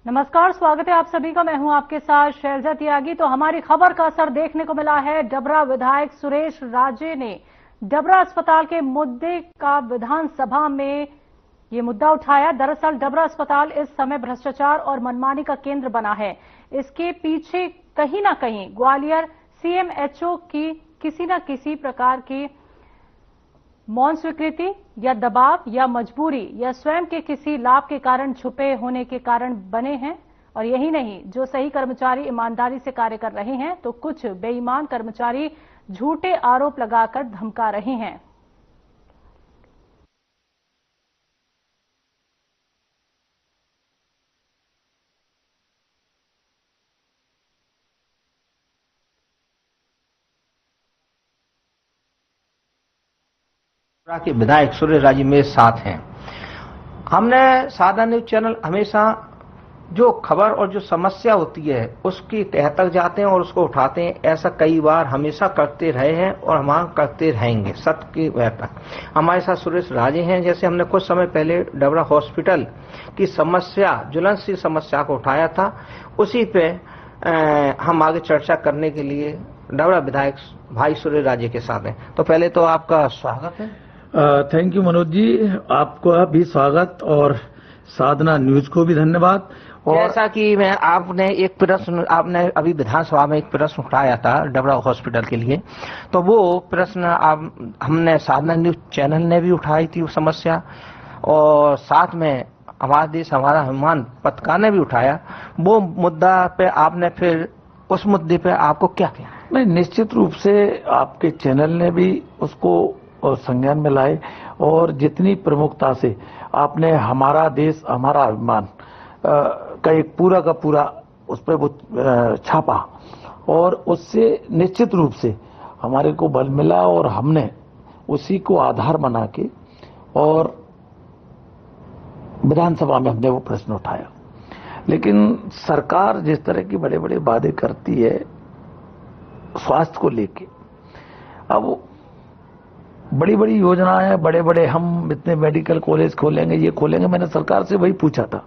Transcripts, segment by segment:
नमस्कार, स्वागत है आप सभी का। मैं हूं आपके साथ शैलजा त्यागी। तो हमारी खबर का असर देखने को मिला है। डबरा विधायक सुरेश राजे ने डबरा अस्पताल के मुद्दे का विधानसभा में ये मुद्दा उठाया। दरअसल डबरा अस्पताल इस समय भ्रष्टाचार और मनमानी का केंद्र बना है। इसके पीछे कहीं ना कहीं ग्वालियर सीएमएचओ की किसी न किसी प्रकार की मौन स्वीकृति या दबाव या मजबूरी या स्वयं के किसी लाभ के कारण छुपे होने के कारण बने हैं। और यही नहीं, जो सही कर्मचारी ईमानदारी से कार्य कर रहे हैं तो कुछ बेईमान कर्मचारी झूठे आरोप लगाकर धमका रहे हैं। के विधायक सुरेश राजे मेरे साथ हैं। हमने सादा न्यूज चैनल हमेशा जो खबर और जो समस्या होती है उसकी तह तक जाते हैं और उसको उठाते हैं। ऐसा कई बार हमेशा करते रहे हैं और हम करते रहेंगे सत्य की वह तक। हमारे साथ सुरेश राजे हैं। जैसे हमने कुछ समय पहले डबरा हॉस्पिटल की समस्या, ज्वलनशील समस्या को उठाया था, उसी पे हम आगे चर्चा करने के लिए डबरा विधायक भाई सुरेश राजे के साथ हैं। तो पहले तो आपका स्वागत है। थैंक यू मनोज जी, आपका भी स्वागत और साधना न्यूज को भी धन्यवाद। और जैसा कि आपने अभी विधानसभा में एक प्रश्न उठाया था डबरा हॉस्पिटल के लिए, तो वो प्रश्न हमने साधना न्यूज चैनल ने भी उठाई थी वो समस्या, और साथ में हमारा देश हमारा अभिमान पत्रकार ने भी उठाया वो मुद्दा पे। आपने फिर उस मुद्दे पे आपको क्या किया? नहीं, निश्चित रूप से आपके चैनल ने भी उसको संज्ञान में लाए और जितनी प्रमुखता से आपने हमारा देश हमारा अभिमान का एक पूरा का पूरा उस पर वो छापा, और उससे निश्चित रूप से हमारे को बल मिला और हमने उसी को आधार बना के और विधानसभा में हमने वो प्रश्न उठाया। लेकिन सरकार जिस तरह की बड़े बड़े वादे करती है स्वास्थ्य को लेके, अब बड़ी बड़ी योजनाएं, बड़े बड़े हम इतने मेडिकल कॉलेज खोलेंगे, ये खोलेंगे। मैंने सरकार से वही पूछा था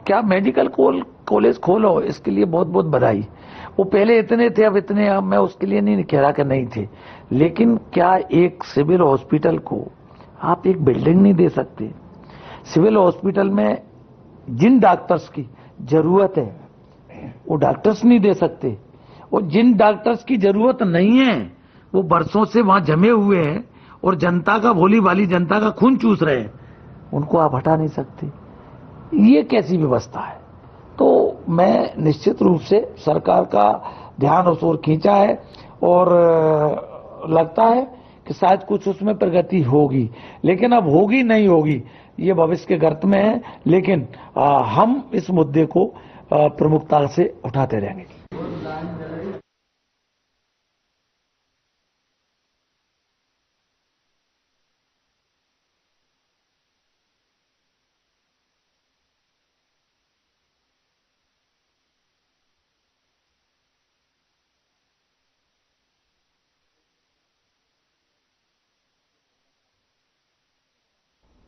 कि आप मेडिकल कॉलेज खोलो, इसके लिए बहुत बहुत बधाई। वो पहले इतने थे, अब इतने, अब मैं उसके लिए नहीं कह रहा कि नहीं थे, लेकिन क्या एक सिविल हॉस्पिटल को आप एक बिल्डिंग नहीं दे सकते? सिविल हॉस्पिटल में जिन डॉक्टर्स की जरूरत है वो डॉक्टर्स नहीं दे सकते, और जिन डॉक्टर्स की जरूरत नहीं है वो बरसों से वहां जमे हुए हैं और जनता का, भोली भाली जनता का खून चूस रहे हैं, उनको आप हटा नहीं सकते। ये कैसी व्यवस्था है? तो मैं निश्चित रूप से सरकार का ध्यान उस ओर खींचा है और लगता है कि शायद कुछ उसमें प्रगति होगी, लेकिन अब होगी नहीं होगी ये भविष्य के गर्त में है। लेकिन हम इस मुद्दे को प्रमुखता से उठाते रहेंगे।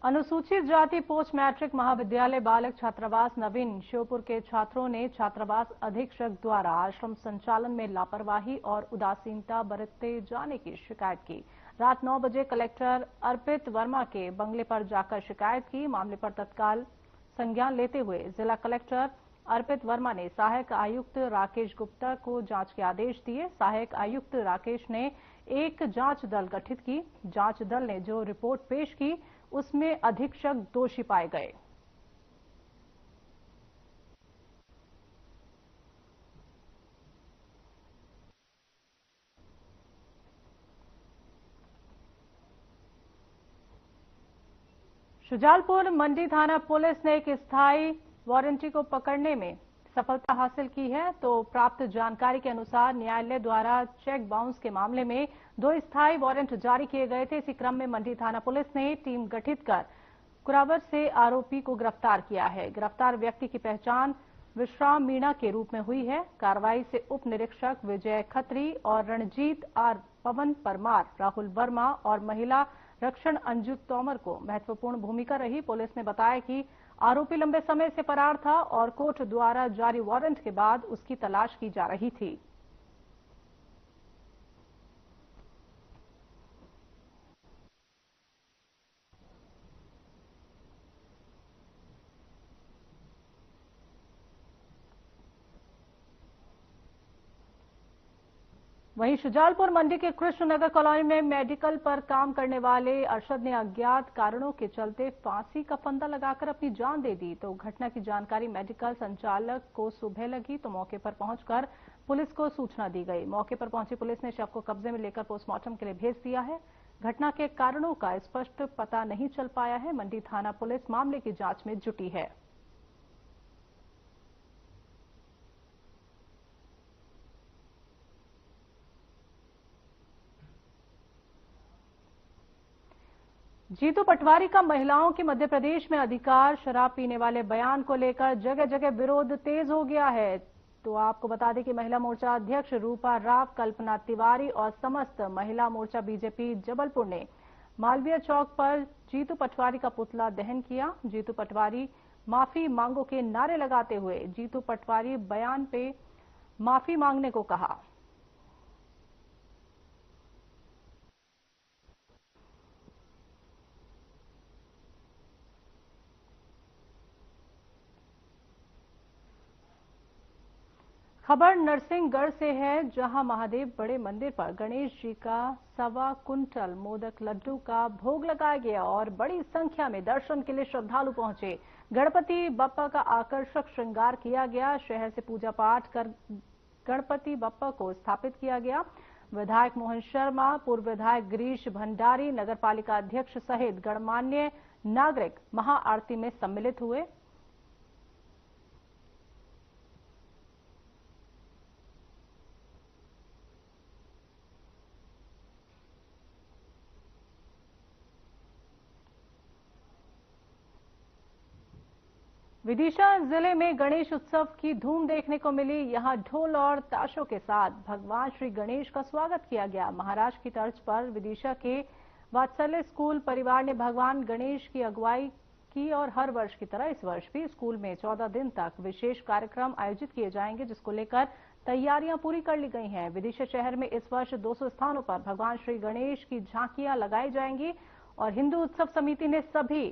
अनुसूचित जाति पोस्ट मैट्रिक महाविद्यालय बालक छात्रावास नवीन श्योपुर के छात्रों ने छात्रावास अधीक्षक द्वारा आश्रम संचालन में लापरवाही और उदासीनता बरते जाने की शिकायत की। रात 9 बजे कलेक्टर अर्पित वर्मा के बंगले पर जाकर शिकायत की। मामले पर तत्काल संज्ञान लेते हुए जिला कलेक्टर अर्पित वर्मा ने सहायक आयुक्त राकेश गुप्ता को जांच के आदेश दिए। सहायक आयुक्त राकेश ने एक जांच दल गठित की। जांच दल ने जो रिपोर्ट पेश की उसमें अधीक्षक दोषी पाए गए। शुजालपुर मंडी थाना पुलिस ने एक स्थायी वारंटी को पकड़ने में सफलता हासिल की है। तो प्राप्त जानकारी के अनुसार न्यायालय द्वारा चेक बाउंस के मामले में 2 स्थायी वारंट जारी किए गए थे। इसी क्रम में मंडी थाना पुलिस ने टीम गठित कर कुरावर से आरोपी को गिरफ्तार किया है। गिरफ्तार व्यक्ति की पहचान विश्राम मीणा के रूप में हुई है। कार्रवाई से उप निरीक्षक विजय खत्री और रणजीत आर, पवन परमार, राहुल वर्मा और महिला रक्षण अंजू तोमर को महत्वपूर्ण भूमिका रही। पुलिस ने बताया कि आरोपी लंबे समय से फरार था और कोर्ट द्वारा जारी वारंट के बाद उसकी तलाश की जा रही थी। वहीं शुजालपुर मंडी के कृष्णनगर कॉलोनी में मेडिकल पर काम करने वाले अरशद ने अज्ञात कारणों के चलते फांसी का फंदा लगाकर अपनी जान दे दी। तो घटना की जानकारी मेडिकल संचालक को सुबह लगी तो मौके पर पहुंचकर पुलिस को सूचना दी गई। मौके पर पहुंची पुलिस ने शव को कब्जे में लेकर पोस्टमार्टम के लिए भेज दिया है। घटना के कारणों का स्पष्ट पता नहीं चल पाया है। मंडी थाना पुलिस मामले की जांच में जुटी है। जीतू पटवारी का महिलाओं के मध्य प्रदेश में अधिकार शराब पीने वाले बयान को लेकर जगह जगह विरोध तेज हो गया है। तो आपको बता दें कि महिला मोर्चा अध्यक्ष रूपा राव, कल्पना तिवारी और समस्त महिला मोर्चा बीजेपी जबलपुर ने मालवीय चौक पर जीतू पटवारी का पुतला दहन किया। जीतू पटवारी माफी मांगो के नारे लगाते हुए जीतू पटवारी बयान पे माफी मांगने को कहा। खबर नरसिंहगढ़ से है, जहां महादेव बड़े मंदिर पर गणेश जी का 1.25 कुंटल मोदक लड्डू का भोग लगाया गया और बड़ी संख्या में दर्शन के लिए श्रद्धालु पहुंचे। गणपति बप्पा का आकर्षक श्रृंगार किया गया। शहर से पूजा पाठ कर गणपति बप्पा को स्थापित किया गया। विधायक मोहन शर्मा, पूर्व विधायक गिरीश भंडारी, नगर पालिका अध्यक्ष सहित गणमान्य नागरिक महाआरती में सम्मिलित हुए। विदिशा जिले में गणेश उत्सव की धूम देखने को मिली। यहां ढोल और ताशों के साथ भगवान श्री गणेश का स्वागत किया गया। महाराष्ट्र की तर्ज पर विदिशा के वात्सल्य स्कूल परिवार ने भगवान गणेश की अगुवाई की और हर वर्ष की तरह इस वर्ष भी स्कूल में 14 दिन तक विशेष कार्यक्रम आयोजित किए जाएंगे, जिसको लेकर तैयारियां पूरी कर ली गई हैं। विदिशा शहर में इस वर्ष 200 स्थानों पर भगवान श्री गणेश की झांकियां लगाई जाएंगी और हिंदू उत्सव समिति ने सभी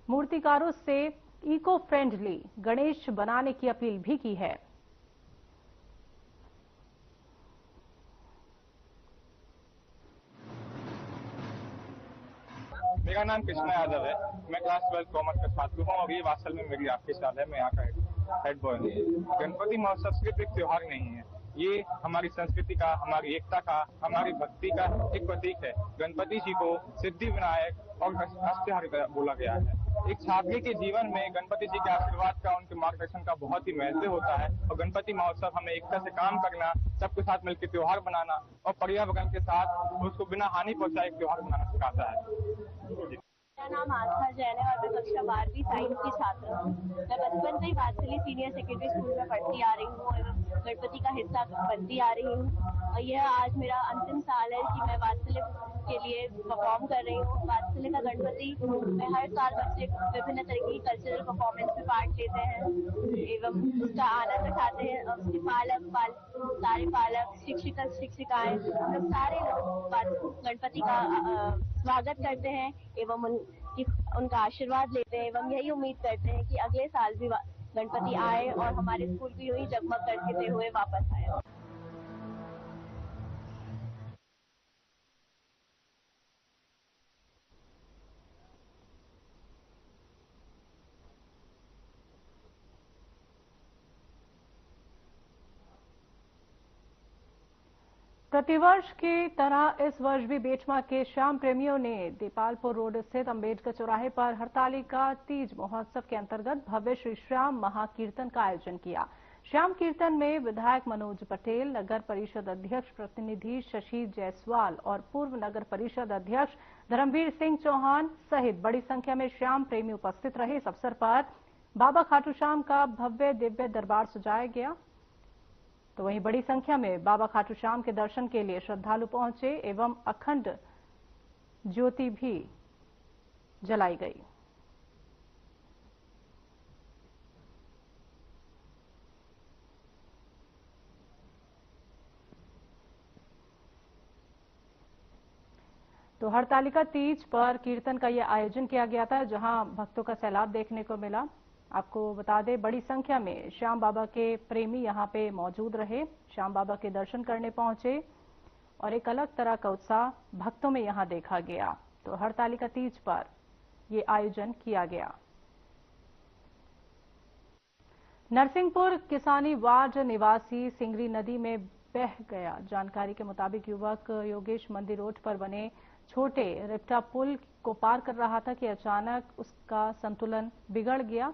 मूर्तिकारों से इको फ्रेंडली गणेश बनाने की अपील भी की है। मेरा नाम कृष्णा यादव है। मैं क्लास 12 कॉमर्स का छात्र हूँ और ये वात्सल में मेरी आखिरी साल है। मैं यहाँ का हेड बॉय हूँ। गणपति महोत्सव सिर्फ एक त्योहार नहीं है, ये हमारी संस्कृति का, हमारी एकता का, हमारी भक्ति का एक प्रतीक है। गणपति जी को सिद्धि विनायक और हस्तहारी बोला गया है। एक छात्र के जीवन में गणपति जी के आशीर्वाद का, उनके मार्गदर्शन का बहुत ही महत्व होता है और गणपति महोत्सव हमें एकता से काम करना, सबके साथ मिलकर त्योहार बनाना और पर्यावरण के साथ उसको बिना हानि पहुंचाए एक त्योहार मनाना सिखाता है। मेरा नाम आस्था जैन है और मैं कक्षा 12वीं साइंस की छात्र हूँ। मैं बचपन से ही वात्सल्य सीनियर सेकेंडरी स्कूल में पढ़ती आ रही हूँ और गणपति का हिस्सा बनती आ रही हूँ और यह आज मेरा अंतिम साल है कि मैं वात्सल्य के लिए परफॉर्म कर रही हूँ। वात्सल्य का गणपति में हर साल बच्चे विभिन्न तरह की कल्चरल परफॉर्मेंस में पार्ट लेते हैं एवं उसका आनंद उठाते हैं और उसके सारे पालक, शिक्षिकाएं, हम सारे लोग गणपति का स्वागत करते हैं एवं उनका आशीर्वाद लेते हैं एवं यही उम्मीद करते हैं कि अगले साल भी गणपति आए और हमारे स्कूल भी यूं ही जगमग करते हुए वापस आए। प्रतिवर्ष की तरह इस वर्ष भी बेटमा के श्याम प्रेमियों ने देपालपुर रोड स्थित अंबेडकर चौराहे पर हरतालिका तीज महोत्सव के अंतर्गत भव्य श्री श्याम महाकीर्तन का आयोजन किया। श्याम कीर्तन में विधायक मनोज पटेल, नगर परिषद अध्यक्ष प्रतिनिधि शशि जायसवाल और पूर्व नगर परिषद अध्यक्ष धर्मवीर सिंह चौहान सहित बड़ी संख्या में श्याम प्रेमी उपस्थित रहे। इस अवसर पर बाबा खाटू श्याम का भव्य दिव्य दरबार सजाया गया। तो वहीं बड़ी संख्या में बाबा खाटू श्याम के दर्शन के लिए श्रद्धालु पहुंचे एवं अखंड ज्योति भी जलाई गई। तो हरतालिका तीज पर कीर्तन का यह आयोजन किया गया था, जहां भक्तों का सैलाब देखने को मिला। आपको बता दें, बड़ी संख्या में श्याम बाबा के प्रेमी यहां पे मौजूद रहे, श्याम बाबा के दर्शन करने पहुंचे और एक अलग तरह का उत्साह भक्तों में यहां देखा गया। तो हरतालिका तीज पर यह आयोजन किया गया। नरसिंहपुर किसानी वार्ड निवासी सिंगरी नदी में बह गया। जानकारी के मुताबिक युवक योगेश मंदिर रोड पर बने छोटे रिप्टा पुल को पार कर रहा था कि अचानक उसका संतुलन बिगड़ गया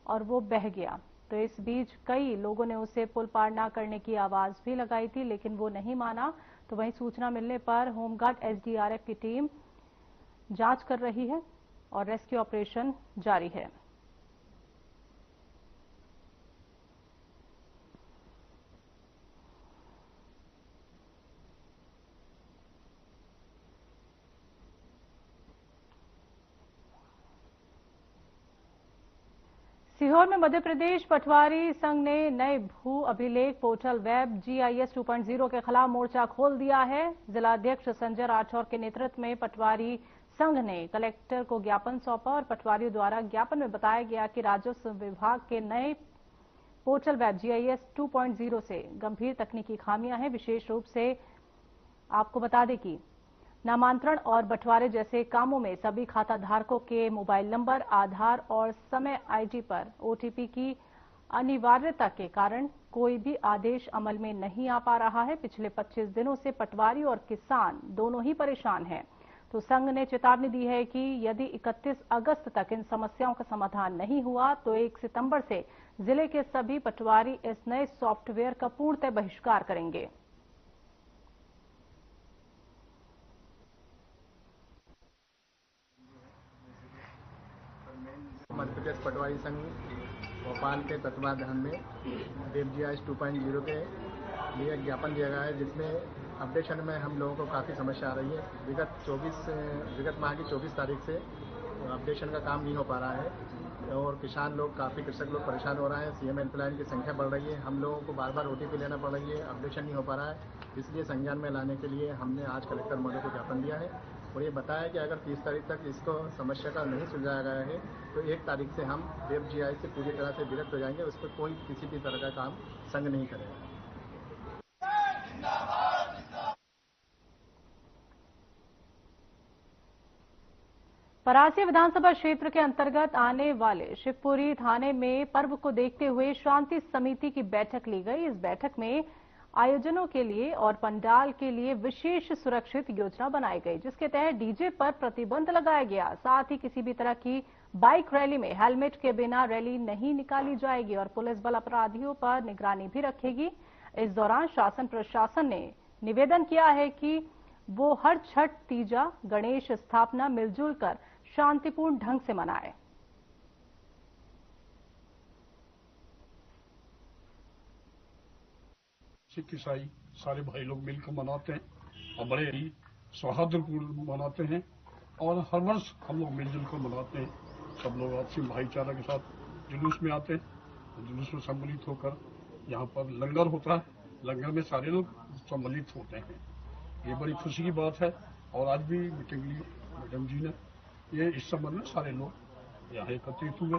और वो बह गया। तो इस बीच कई लोगों ने उसे पुल पार न करने की आवाज भी लगाई थी, लेकिन वो नहीं माना। तो वहीं सूचना मिलने पर होमगार्ड एसडीआरएफ की टीम जांच कर रही है और रेस्क्यू ऑपरेशन जारी है। सीहोर में मध्य प्रदेश पटवारी संघ ने नए भू अभिलेख पोर्टल वेब GIS 2.0 के खिलाफ मोर्चा खोल दिया है। जिलाध्यक्ष संजय राठौर के नेतृत्व में पटवारी संघ ने कलेक्टर को ज्ञापन सौंपा और पटवारियों द्वारा ज्ञापन में बताया गया कि राजस्व विभाग के नए पोर्टल वेब GIS 2.0 से गंभीर तकनीकी खामियां हैं। विशेष रूप से आपको बता दें कि नामांतरण और बंटवारे जैसे कामों में सभी खाता धारकों के मोबाइल नंबर, आधार और समय ID पर OTP की अनिवार्यता के कारण कोई भी आदेश अमल में नहीं आ पा रहा है। पिछले 25 दिनों से पटवारी और किसान दोनों ही परेशान हैं। तो संघ ने चेतावनी दी है कि यदि 31 अगस्त तक इन समस्याओं का समाधान नहीं हुआ तो 1 सितंबर से जिले के सभी पटवारी इस नए सॉफ्टवेयर का पूर्णतः बहिष्कार करेंगे। मध्य प्रदेश पटवारी संघ भोपाल के तत्वाधान में वेब GIS 2.0 के लिए ज्ञापन दिया गया है, जिसमें अपडेशन में हम लोगों को काफ़ी समस्या आ रही है। विगत माह की 24 तारीख से अपडेशन का काम नहीं हो पा रहा है और किसान लोग, काफ़ी कृषक लोग परेशान हो रहे हैं। CM एम्प्लॉयन की संख्या बढ़ रही है, हम लोगों को बार बार OTP लेना पड़ रही है, अपडेशन नहीं हो पा रहा है। इसलिए संज्ञान में लाने के लिए हमने आज कलेक्टर महोदय को ज्ञापन दिया है और ये बताया कि अगर 30 तारीख तक इसको समस्या का नहीं सुलझाया गया है तो 1 तारीख से हम वेब GIS से पूरी तरह से विरक्त हो जाएंगे। उस पर कोई किसी भी तरह का काम संघ नहीं करेगा। परासी विधानसभा क्षेत्र के अंतर्गत आने वाले शिवपुरी थाने में पर्व को देखते हुए शांति समिति की बैठक ली गई। इस बैठक में आयोजनों के लिए और पंडाल के लिए विशेष सुरक्षित योजना बनाई गई, जिसके तहत डीजे पर प्रतिबंध लगाया गया। साथ ही किसी भी तरह की बाइक रैली में हेलमेट के बिना रैली नहीं निकाली जाएगी और पुलिस बल अपराधियों पर निगरानी भी रखेगी। इस दौरान शासन प्रशासन ने निवेदन किया है कि वो हर छठ, तीजा, गणेश स्थापना मिलजुल कर शांतिपूर्ण ढंग से मनाए। सिख ईसाई सारे भाई लोग मिलकर मनाते हैं और बड़े ही सौहार्दपूर्ण मनाते हैं और हर वर्ष हम लोग मिलजुल कर मनाते हैं। सब लोग आपसी भाईचारा के साथ जुलूस में आते हैं। जुलूस में सम्मिलित होकर यहाँ पर लंगर होता है, लंगर में सारे लोग सम्मिलित होते हैं। ये बड़ी खुशी की बात है और आज भी मीटिंग ली मैडम जी ने, ये इस संबंध में सारे लोग यहाँ एकत्रित हुए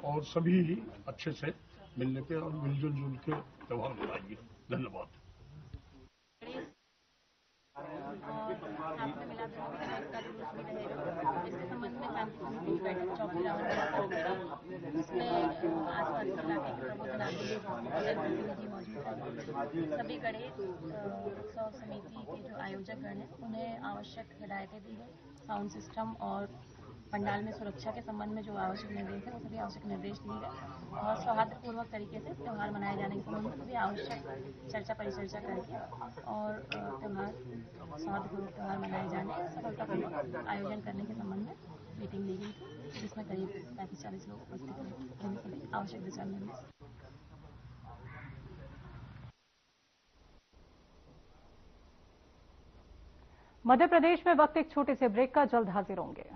और सभी ही अच्छे से मिलने के और मिलजुल जुल के त्यौहार मनाएंगे। धन्यवाद। आपने मिला का जुलूस भी रहेगा। इसके संबंध में शांति समिति की बैठक 24 नवंबर इसमें आसपास के इलाके के प्रबोधनालय जी मौजूद हैं। सभी गणेश उत्सव समिति के जो आयोजक गण हैं उन्हें आवश्यक हिदायतें दी गई। साउंड सिस्टम और पंडाल में सुरक्षा के संबंध में जो आवश्यक निर्देश है वो सभी आवश्यक निर्देश दिए गए और सौहार्दपूर्वक तरीके से त्यौहार मनाए जाने के संबंध में सभी आवश्यक चर्चा परिचर्चा करके और त्यौहार सौहार्दपूर्वक त्यौहार मनाए जाने सफलतापूर्वक आयोजन करने के संबंध में मीटिंग ली गई थी, जिसमें करीब 35-40 लोग उपस्थित हुए। उन्हें सभी आवश्यक दिशा निर्देश। मध्य प्रदेश में वक्त एक छोटे से ब्रेक का, जल्द हाजिर होंगे।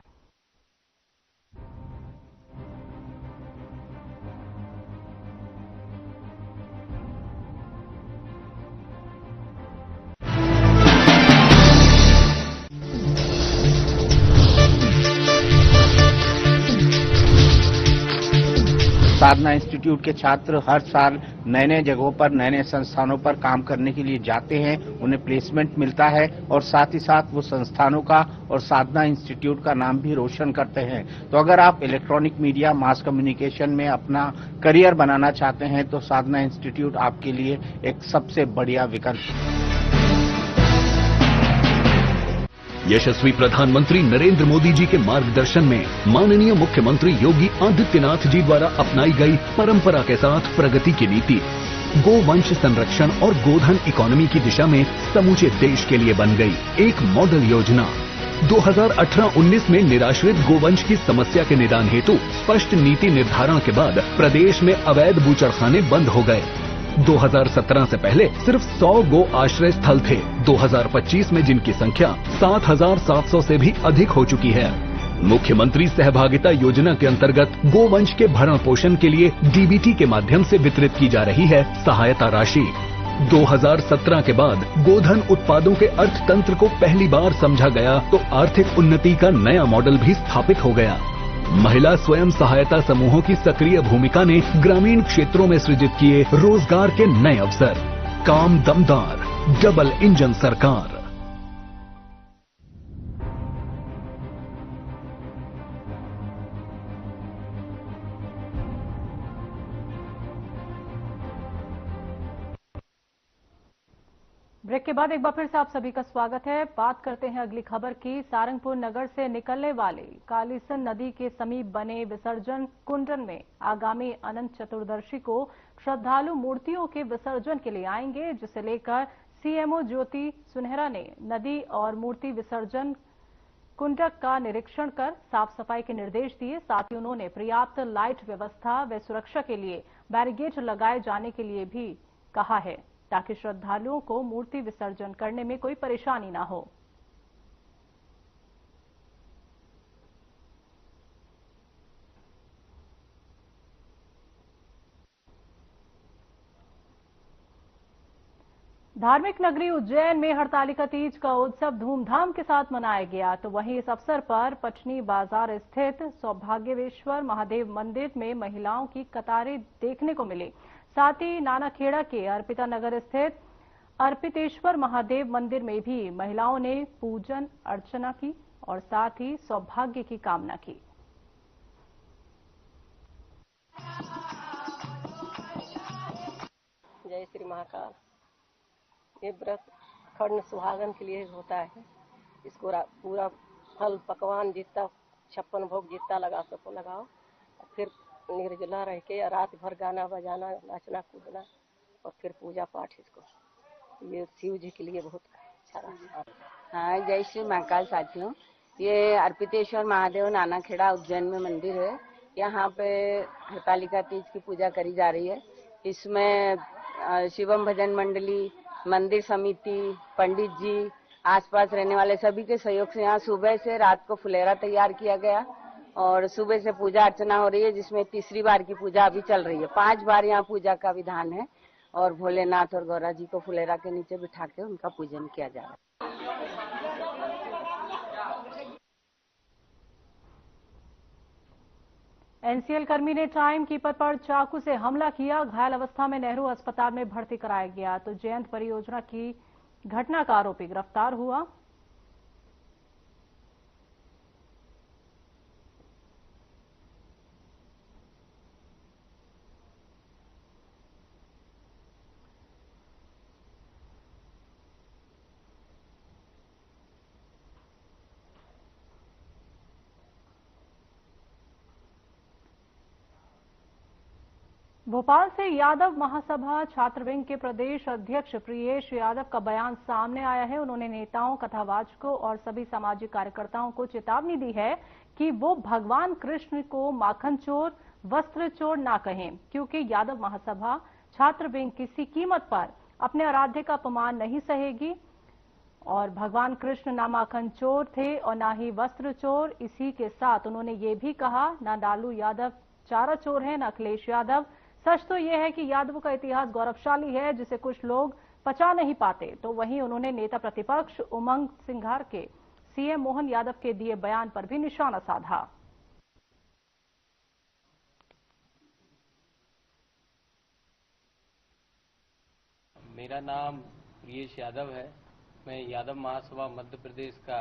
साधना इंस्टीट्यूट के छात्र हर साल नए नए जगहों पर, नए नए संस्थानों पर काम करने के लिए जाते हैं, उन्हें प्लेसमेंट मिलता है और साथ ही साथ वो संस्थानों का और साधना इंस्टीट्यूट का नाम भी रोशन करते हैं। तो अगर आप इलेक्ट्रॉनिक मीडिया, मास कम्युनिकेशन में अपना करियर बनाना चाहते हैं तो साधना इंस्टीट्यूट आपके लिए एक सबसे बढ़िया विकल्प है। यशस्वी प्रधानमंत्री नरेंद्र मोदी जी के मार्गदर्शन में माननीय मुख्यमंत्री योगी आदित्यनाथ जी द्वारा अपनाई गई परंपरा के साथ प्रगति की नीति गोवंश संरक्षण और गोधन इकोनॉमी की दिशा में समूचे देश के लिए बन गई एक मॉडल योजना। 2018-19 में निराश्रित गोवंश की समस्या के निदान हेतु स्पष्ट नीति निर्धारण के बाद प्रदेश में अवैध बूचड़खाने बंद हो गए। 2017 से पहले सिर्फ 100 गो आश्रय स्थल थे। 2025 में जिनकी संख्या 7,700 से भी अधिक हो चुकी है। मुख्यमंत्री सहभागिता योजना के अंतर्गत गोवंश के भरण पोषण के लिए डीबीटी के माध्यम से वितरित की जा रही है सहायता राशि। 2017 के बाद गोधन उत्पादों के अर्थतंत्र को पहली बार समझा गया तो आर्थिक उन्नति का नया मॉडल भी स्थापित हो गया। महिला स्वयं सहायता समूहों की सक्रिय भूमिका ने ग्रामीण क्षेत्रों में सृजित किए रोजगार के नए अवसर। काम दमदार, डबल इंजन सरकार। ब्रेक के बाद एक बार फिर से आप सभी का स्वागत है। बात करते हैं अगली खबर की। सारंगपुर नगर से निकलने वाले कालीसन नदी के समीप बने विसर्जन कुंडन में आगामी अनंत चतुर्दशी को श्रद्धालु मूर्तियों के विसर्जन के लिए आएंगे, जिसे लेकर सीएमओ ज्योति सुनहरा ने नदी और मूर्ति विसर्जन कुंडक का निरीक्षण कर साफ सफाई के निर्देश दिए। साथ ही उन्होंने पर्याप्त लाइट व्यवस्था व सुरक्षा के लिए बैरिकेड लगाए जाने के लिए भी कहा है, ताकि श्रद्धालुओं को मूर्ति विसर्जन करने में कोई परेशानी न हो। धार्मिक नगरी उज्जैन में हरतालिका तीज का उत्सव धूमधाम के साथ मनाया गया, तो वहीं इस अवसर पर पटनी बाजार स्थित सौभाग्यवेश्वर महादेव मंदिर में महिलाओं की कतारें देखने को मिली। साथ ही नानाखेड़ा के अर्पिता नगर स्थित अर्पितेश्वर महादेव मंदिर में भी महिलाओं ने पूजन अर्चना की और साथ ही सौभाग्य की कामना की। जय श्री महाकाल। ये व्रत खंड सुहागन के लिए होता है। इसको पूरा फल पकवान जितना 56 भोग जितना लगा सको लगाओ, फिर निर्जला रह के रात भर गाना बजाना, नाचना कूदना और फिर पूजा पाठ। इसको ये शिव जी के लिए बहुत अच्छा रहा। हाँ, जय श्री महाकाल साथियों। ये अर्पितेश्वर महादेव नानाखेड़ा उज्जैन में मंदिर है। यहाँ पे हरतालिका तीज की पूजा करी जा रही है। इसमें शिवम भजन मंडली, मंदिर समिति, पंडित जी, आसपास रहने वाले सभी के सहयोग से यहाँ सुबह से रात को फुलेरा तैयार किया गया और सुबह से पूजा अर्चना हो रही है, जिसमें तीसरी बार की पूजा अभी चल रही है। 5 बार यहाँ पूजा का विधान है और भोलेनाथ और गौरा जी को फुलेरा के नीचे बिठा के उनका पूजन किया जा रहा है। एनसीएल कर्मी ने टाइम कीपर पर चाकू से हमला किया। घायल अवस्था में नेहरू अस्पताल में भर्ती कराया गया, तो जयंत परियोजना की घटना का आरोपी गिरफ्तार हुआ। भोपाल से यादव महासभा छात्र विंग के प्रदेश अध्यक्ष प्रियेश यादव का बयान सामने आया है। उन्होंने नेताओं, कथावाचकों और सभी सामाजिक कार्यकर्ताओं को चेतावनी दी है कि वो भगवान कृष्ण को माखन चोर, वस्त्र चोर ना कहें, क्योंकि यादव महासभा छात्र विंग किसी कीमत पर अपने आराध्य का अपमान नहीं सहेगी और भगवान कृष्ण ना माखन चोर थे और ना ही वस्त्र चोर। इसी के साथ उन्होंने ये भी कहा, ना लालू यादव चारा चोर है, ना अखिलेश यादव। सच तो यह है कि यादव का इतिहास गौरवशाली है, जिसे कुछ लोग पचा नहीं पाते। तो वहीं उन्होंने नेता प्रतिपक्ष उमंग सिंघार के सीएम मोहन यादव के दिए बयान पर भी निशाना साधा। मेरा नाम प्रियेश यादव है। मैं यादव महासभा मध्य प्रदेश का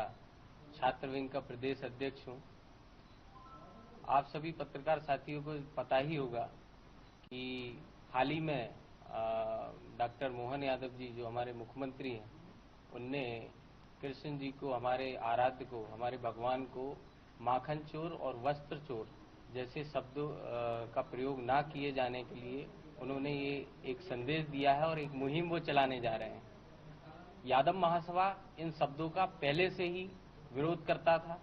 छात्र विंग का प्रदेश अध्यक्ष हूं। आप सभी पत्रकार साथियों को पता ही होगा कि हाल ही में डॉक्टर मोहन यादव जी जो हमारे मुख्यमंत्री हैं, उनने कृष्ण जी को, हमारे आराध्य को, हमारे भगवान को माखन चोर और वस्त्र चोर जैसे शब्दों का प्रयोग ना किए जाने के लिए उन्होंने ये एक संदेश दिया है और एक मुहिम वो चलाने जा रहे हैं। यादव महासभा इन शब्दों का पहले से ही विरोध करता था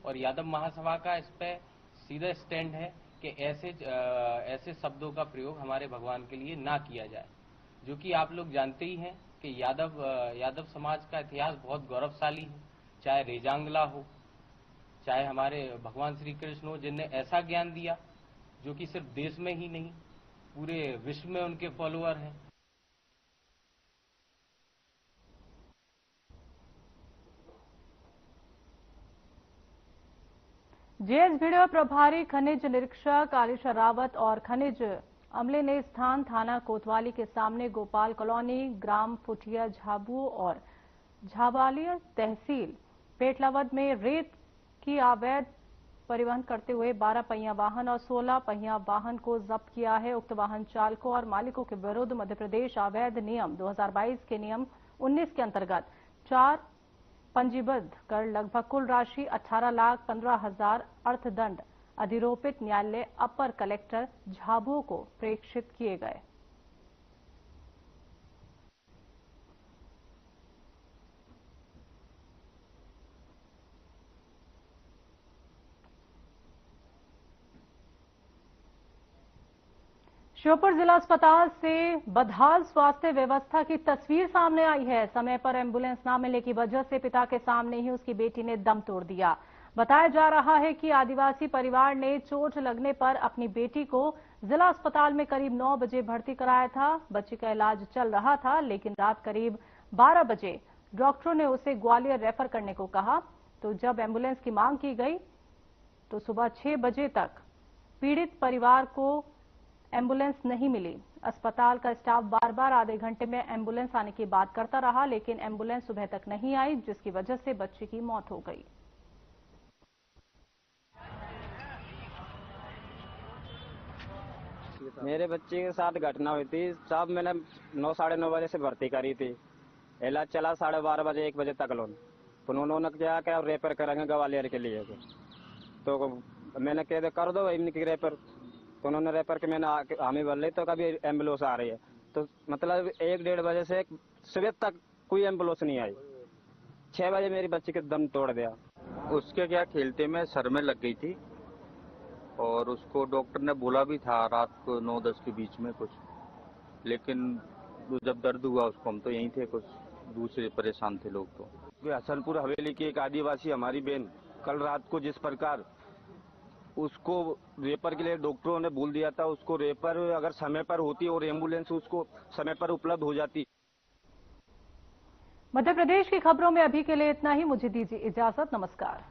और यादव महासभा का इस पे सीधा स्टैंड है कि ऐसे शब्दों का प्रयोग हमारे भगवान के लिए ना किया जाए, जो कि आप लोग जानते ही हैं कि यादव समाज का इतिहास बहुत गौरवशाली है। चाहे रेजांगला हो, चाहे हमारे भगवान श्री कृष्ण हो, जिनने ऐसा ज्ञान दिया जो कि सिर्फ देश में ही नहीं पूरे विश्व में उनके फॉलोअर हैं। जेएसवीडीओ प्रभारी खनिज निरीक्षक आलिशा रावत और खनिज अमले ने स्थान थाना कोतवाली के सामने गोपाल कॉलोनी, ग्राम फुटिया झाबुओ और झाबालिया तहसील पेटलावद में रेत की अवैध परिवहन करते हुए 12 पहिया वाहन और 16 पहिया वाहन को जब्त किया है। उक्त वाहन चालकों और मालिकों के विरुद्ध मध्य प्रदेश अवैध नियम 2022 के नियम 19 के अंतर्गत 4 पंजीबद्ध कर लगभग कुल राशि 18,15,000 अर्थदंड अधिरोपित न्यायालय अपर कलेक्टर झाबुओ को प्रेषित किए गए। श्योपुर जिला अस्पताल से बदहाल स्वास्थ्य व्यवस्था की तस्वीर सामने आई है। समय पर एम्बुलेंस न मिलने की वजह से पिता के सामने ही उसकी बेटी ने दम तोड़ दिया। बताया जा रहा है कि आदिवासी परिवार ने चोट लगने पर अपनी बेटी को जिला अस्पताल में करीब 9 बजे भर्ती कराया था। बच्ची का इलाज चल रहा था, लेकिन रात करीब 12 बजे डॉक्टरों ने उसे ग्वालियर रेफर करने को कहा। तो जब एम्बुलेंस की मांग की गई तो सुबह 6 बजे तक पीड़ित परिवार को एम्बुलेंस नहीं मिली। अस्पताल का स्टाफ बार बार आधे घंटे में एम्बुलेंस आने की बात करता रहा, लेकिन एम्बुलेंस सुबह तक नहीं आई, जिसकी वजह से बच्ची की मौत हो गई। मेरे बच्चे के साथ घटना हुई थी साहब। मैंने 9 साढ़े 9 बजे से भर्ती करी थी। इलाज चला 12:30 बजे 1 बजे तक लोन। तो उन्होंने क्या रेफर करेंगे ग्वालियर के लिए। तो मैंने कह दे कर दो इनकी रेफर। तो उन्होंने रेफर के मैंने हमें बोल रही तो कभी एम्बुलेंस आ रही है। तो मतलब 1-1:30 बजे से सुबह तक कोई एम्बुलेंस नहीं आई। 6 बजे मेरी बच्ची के दम तोड़ दिया। उसके क्या खेलते में सर में लग गई थी और उसको डॉक्टर ने बोला भी था रात को 9-10 के बीच में कुछ, लेकिन जब दर्द हुआ उसको, हम तो यहीं थे, कुछ दूसरे परेशान थे लोग। तो हसनपुर हवेली की एक आदिवासी हमारी बहन कल रात को जिस प्रकार उसको रेफर के लिए डॉक्टरों ने बोल दिया था, उसको रेफर अगर समय पर होती और एम्बुलेंस उसको समय पर उपलब्ध हो जाती। मध्य प्रदेश की खबरों में अभी के लिए इतना ही। मुझे दीजिए इजाजत। नमस्कार।